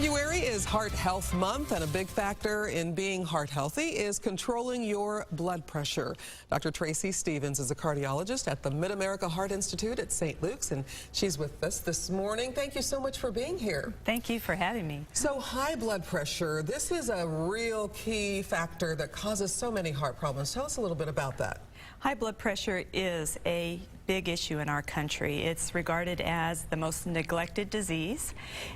February is Heart Health Month, and a big factor in being heart healthy is controlling your blood pressure. Dr. Tracy Stevens is a cardiologist at the Mid-America Heart Institute at St. Luke's, and she's with us this morning. Thank you so much for being here. Thank you for having me. So high blood pressure, this is a real key factor that causes so many heart problems. Tell us a little bit about that. High blood pressure is a big issue in our country. It's regarded as the most neglected disease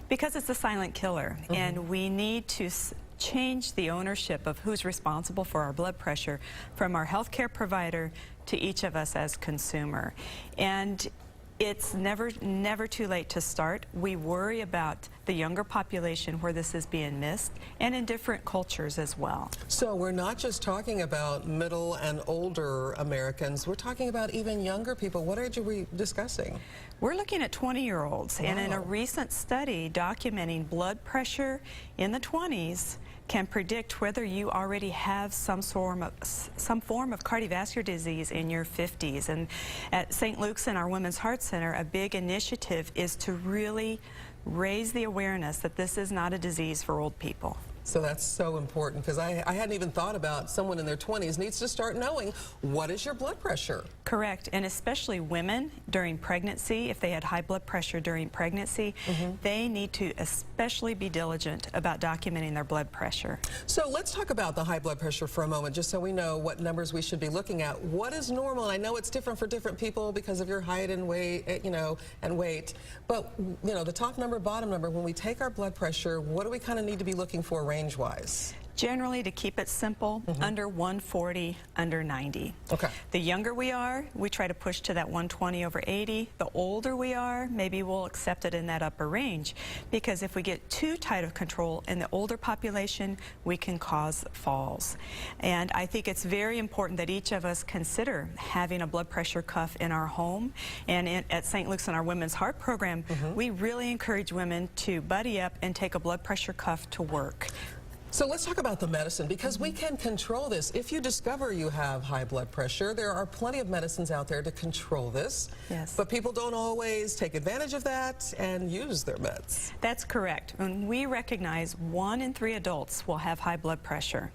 because it's a silent killer, and we need to change the ownership of who's responsible for our blood pressure from our healthcare provider to each of us as consumer. And it's never too late to start. We worry about the younger population where this is being missed, and in different cultures as well. So we're not just talking about middle and older Americans, we're talking about even younger people. What are we discussing? We're looking at 20-year-olds, and in a recent study documenting blood pressure in the 20s can predict whether you already have some form of cardiovascular disease in your 50s. And at St. Luke's and our Women's Heart Center, a big initiative is to really raise the awareness that this is not a disease for old people. So that's so important, because I hadn't even thought about someone in their 20s needs to start knowing, what is your blood pressure? Correct, and especially women during pregnancy, if they had high blood pressure during pregnancy, they need to especially be diligent about documenting their blood pressure. So let's talk about the high blood pressure for a moment, just so we know what numbers we should be looking at. What is normal? And I know it's different for different people because of your height and weight, and weight. But, the top number, bottom number, when we take our blood pressure, what do we kind of need to be looking for range-wise? Generally, to keep it simple, under 140, under 90. Okay. The younger we are, we try to push to that 120/80. The older we are, maybe we'll accept it in that upper range, because if we get too tight of control in the older population, we can cause falls. And I think it's very important that each of us consider having a blood pressure cuff in our home. And at St. Luke's in our Women's Heart Program, we really encourage women to buddy up and take a blood pressure cuff to work. So let's talk about the medicine, because we can control this. If you discover you have high blood pressure, there are plenty of medicines out there to control this. Yes. But people don't always take advantage of that and use their meds. That's correct. And we recognize 1 in 3 adults will have high blood pressure.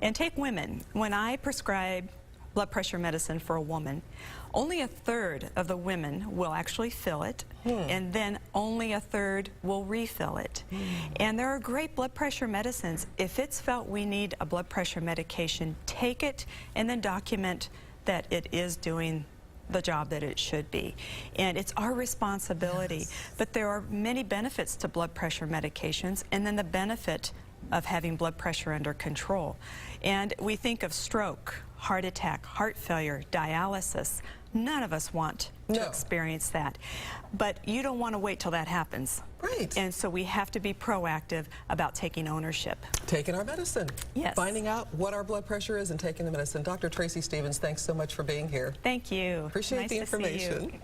And take women. When I prescribe blood pressure medicine for a woman, only 1/3 of the women will actually fill it, and then only 1/3 will refill it. And there are great blood pressure medicines. If it's felt we need a blood pressure medication, take it and then document that it is doing the job that it should be. And it's our responsibility. But there are many benefits to blood pressure medications, and then the benefit of having blood pressure under control. And we think of stroke, heart attack, heart failure, dialysis. None of us want to experience that. But you don't want to wait till that happens. Right. And so we have to be proactive about taking ownership. Taking our medicine. Yes. Finding out what our blood pressure is and taking the medicine. Dr. Tracy Stevens, thanks so much for being here. Thank you. Appreciate the information.